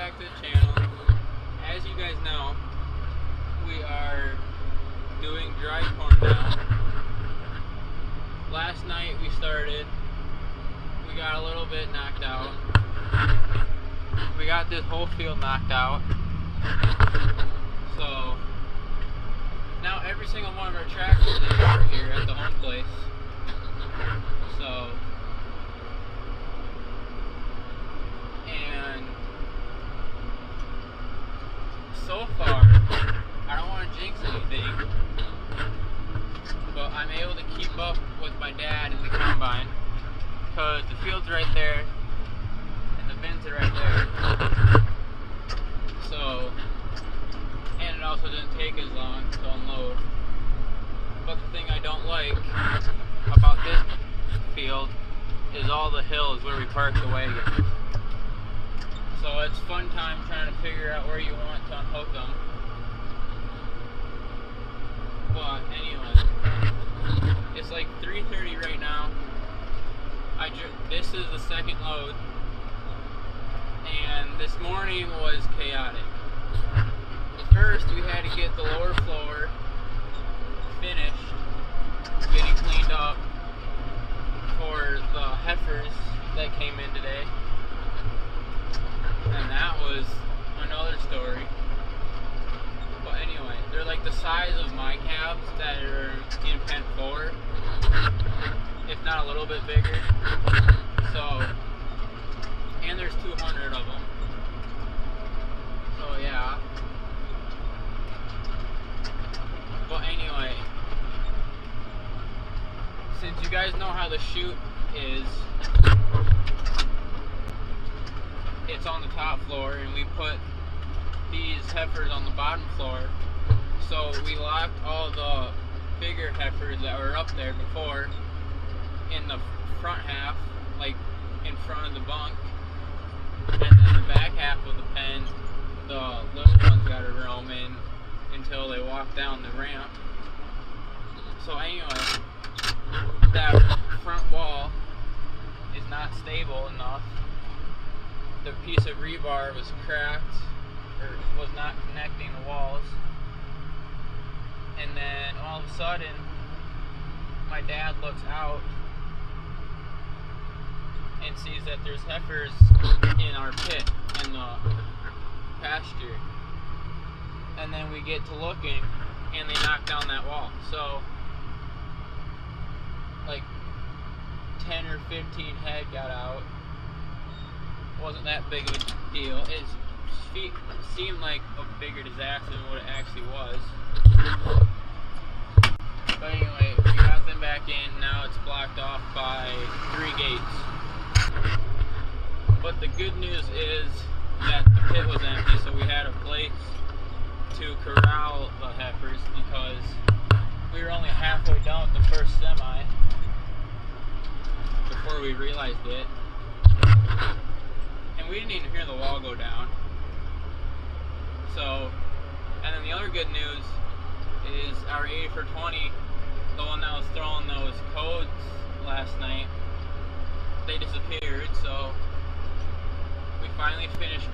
back to the channel. As you guys know, we are doing dry corn now. Last night we started, we got a little bit knocked out. We got this whole field knocked out. So now every single one of our tractors is over here at the home place. So, and so far, I don't want to jinx anything, but I'm able to keep up with my dad in the combine, because the field's right there, and the bins are right there. So, and it also didn't take as long to unload. But the thing I don't like about this field is all the hills where we park the wagons. So it's fun time trying to figure out where you want to unhook them. But anyway, it's like 3:30 right now. This is the second load, and this morning was chaotic. First, we had to get the lower floor finished, getting cleaned up for the heifers that came in today. And that was another story. But anyway, they're like the size of my calves that are in pen 4, if not a little bit bigger. So, and there's 200 of them. So yeah. But anyway, since you guys know how the chute is, it's on the top floor, and we put these heifers on the bottom floor. So we locked all the bigger heifers that were up there before in the front half, like in front of the bunk, and then the back half of the pen, the little ones got to roam in until they walk down the ramp. So anyway, that front wall is not stable enough. The piece of rebar was cracked, or was not connecting the walls. And then all of a sudden, my dad looks out and sees that there's heifers in our pit in the pasture. And then we get to looking, and they knock down that wall. So, like 10 or 15 head got out. Wasn't that big of a deal. It seemed like a bigger disaster than what it actually was. But anyway, we got them back in. Now it's blocked off by 3 gates. But the good news is that the pit was empty, so we had a place to corral the heifers, because we were only halfway done with the first semi before we realized it. And we didn't even hear the wall go down. So, and then the other good news is our 80 for 20, the one that was throwing those codes last night, they disappeared. So we finally finished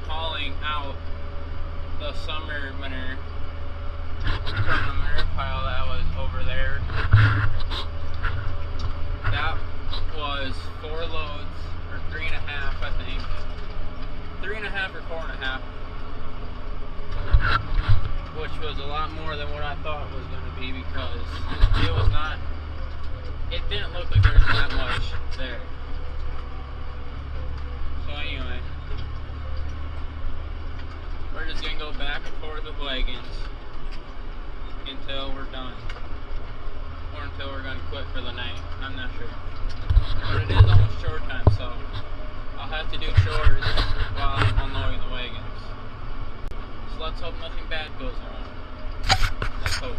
hauling out the summer manure from the manure pile that was over there. That was 4 loads, or 3.5, I think. 3.5 or 4.5, which was a lot more than what I thought it was going to be, because it was not, it didn't look like there was that much there. So anyway, we're just going to go back and forth with wagons until we're done, or until we're going to quit for the night. I'm not sure. But it is almost chore time, so I'll have to do chores while I'm unloading the wagons. So let's hope nothing bad goes on. Let's hope.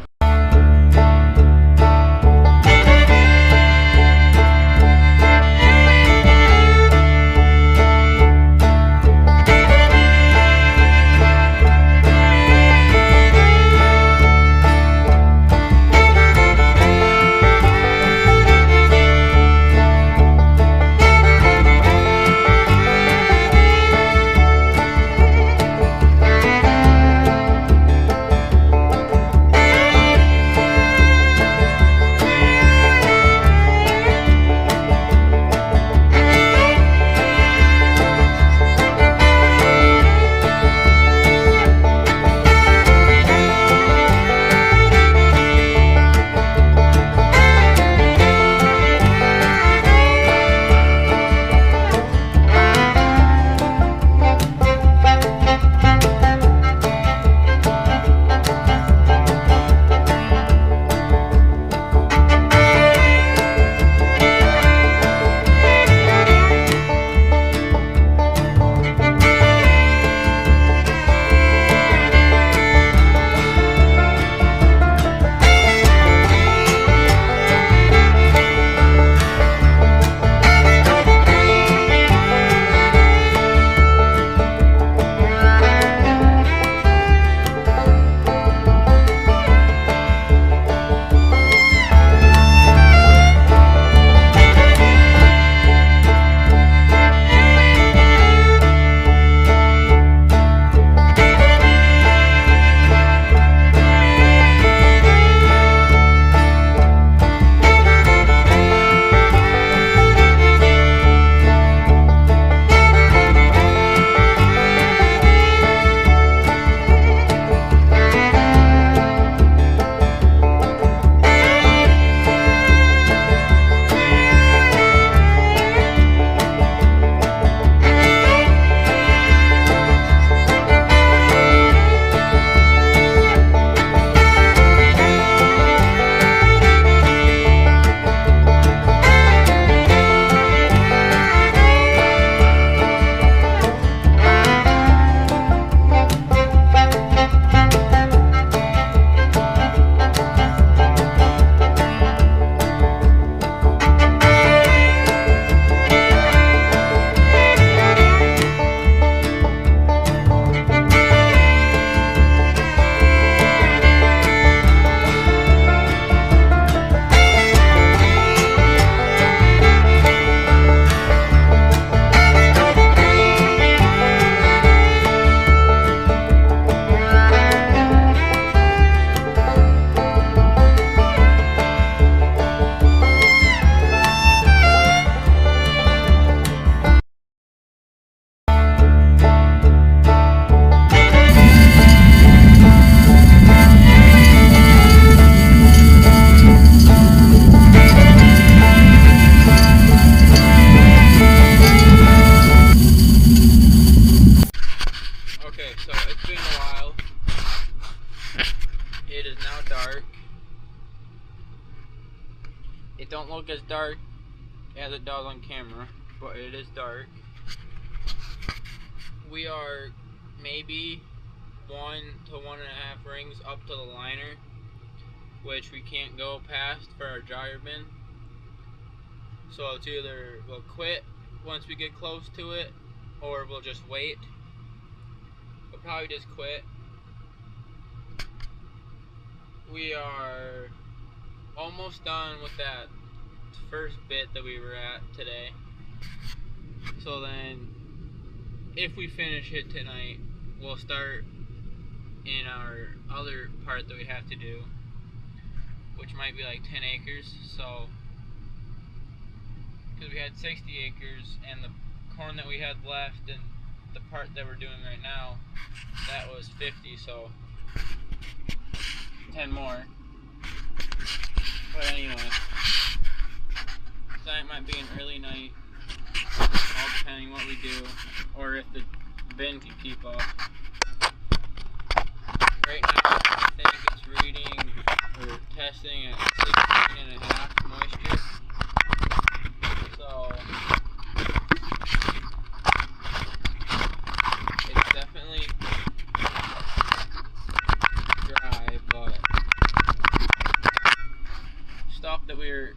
don't look as dark as it does on camera, but it is dark. We are maybe 1 to 1.5 rings up to the liner, which we can't go past for our dryer bin. So it's either we'll quit once we get close to it, or we'll just wait. We'll probably just quit. We are almost done with that first bit that we were at today. So then, if we finish it tonight, we'll start in our other part that we have to do, which might be like 10 acres. So, because we had 60 acres, and the corn that we had left and the part that we're doing right now, that was 50, so 10 more. But anyway, tonight might be an early night, all depending what we do, or if the bin can keep up. Right now, I think it's reading, or testing at 16.5 moisture. So, it's definitely dry, but stuff that we were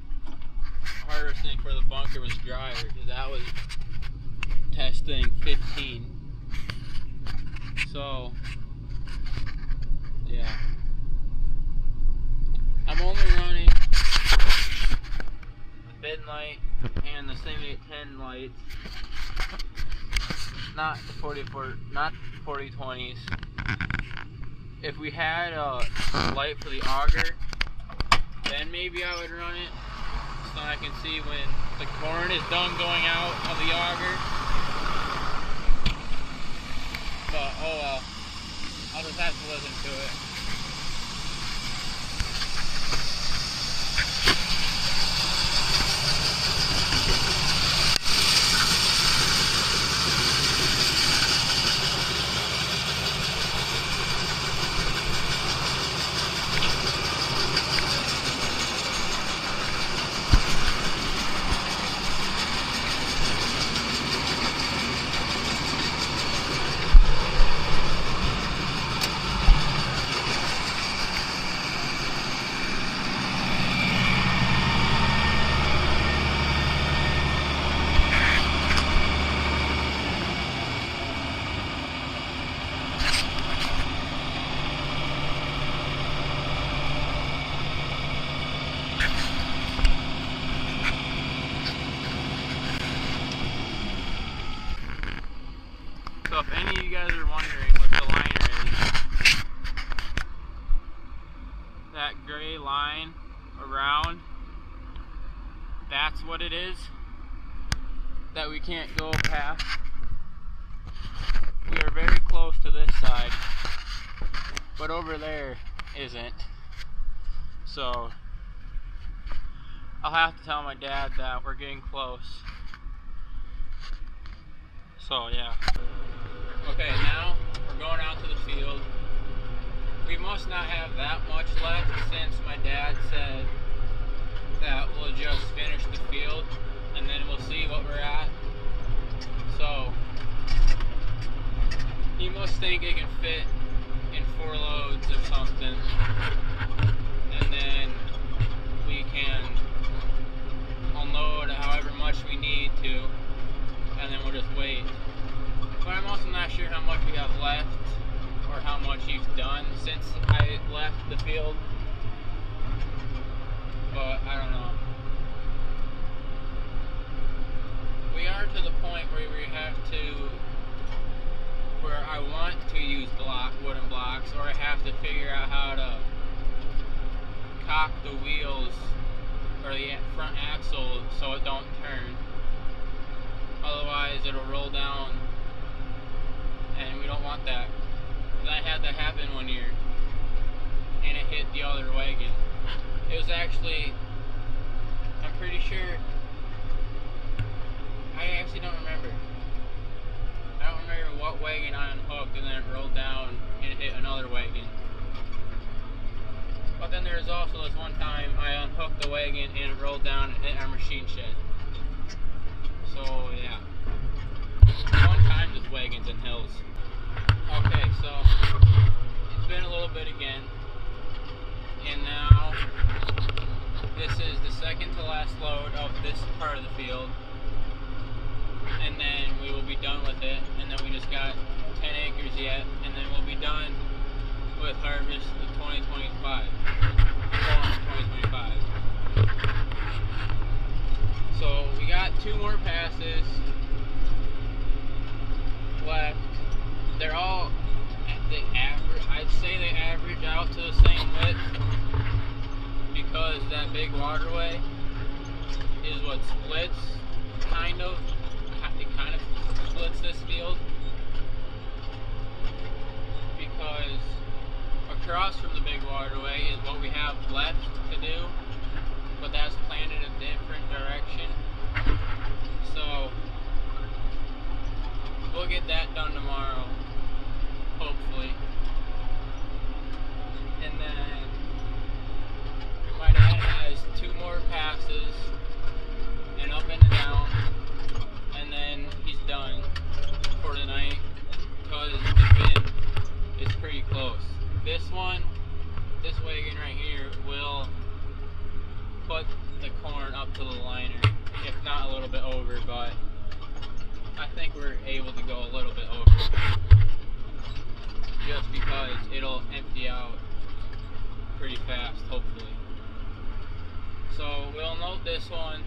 harvesting for the bunker was drier, because that was testing 15. So, yeah. I'm only running the bin light and the Semi 10 lights, not the 4020s. If we had a light for the auger, then maybe I would run it, so I can see when the corn is done going out of the auger. But oh well, I'll just have to listen to it. So if any of you guys are wondering what the liner is, that gray line around, that's what it is that we can't go past. We are very close to this side, but over there isn't. So I'll have to tell my dad that we're getting close. So yeah. Okay, now we're going out to the field. We must not have that much left, since my dad said that we'll just finish the field and then we'll see what we're at. So he must think it can fit in 4 loads or something, and then we can unload however much we need to, and then we'll just wait. But I'm also not sure how much we have left, or how much he's done since I left the field. But I don't know. We are to the point where we have to, where I want to use wooden blocks, or I have to figure out how to cock the wheels or the front axle so it don't turn. Otherwise it'll roll down, and we don't want that. That had that happen one year, and it hit the other wagon. It was actually, I'm pretty sure, I actually don't remember. I don't remember what wagon I unhooked, and then it rolled down and it hit another wagon. But then there was also this one time I unhooked the wagon and it rolled down and hit our machine shed. So yeah, fun time this wagon's in hills. Okay, so it's been a little bit again, and now this is the second to last load of this part of the field, and then we will be done with it, and then we just got 10 acres yet, and then we'll be done with harvest of 2025. So we got 2 more passes left. They're all at the average, I'd say they average out to the same width, because that big waterway is what splits, it kind of splits this field, because across from the big waterway is what we have left to do, but that's planted a different direction. So we'll get that done tomorrow, hopefully. And then my dad has 2 more passes, and up and down, and then he's done for the night, because the bin is pretty close. This wagon right here will put the corn up to the liner, if not a little bit over, but I think we're able to go a little bit over, just because it'll empty out pretty fast, hopefully. So we'll note this one,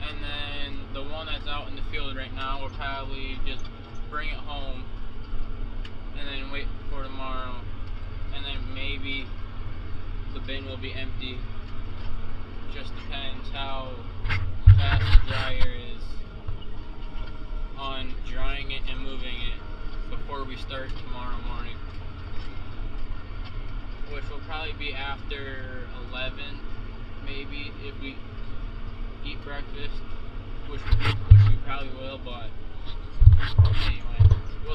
and then the one that's out in the field right now, we'll probably just bring it home and then wait for tomorrow, and then maybe the bin will be empty. Just depends how fast the dryer is on drying it and moving it before we start tomorrow morning, which will probably be after 11, maybe, if we eat breakfast, which we probably will, but anyway, we'll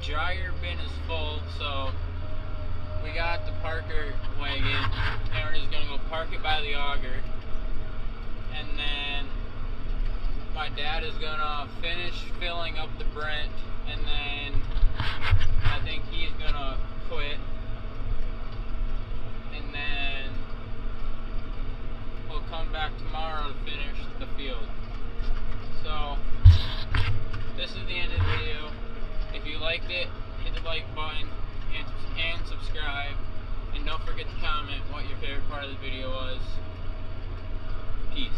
dryer bin is full, so we got the Parker wagon, and we're just gonna go park it by the auger, and then my dad is gonna finish filling up the Brent, and then I think he's gonna quit, and then we'll come back tomorrow to finish the field. So this is the end of the video. If you liked it, hit the like button and subscribe, and don't forget to comment what your favorite part of the video was. Peace.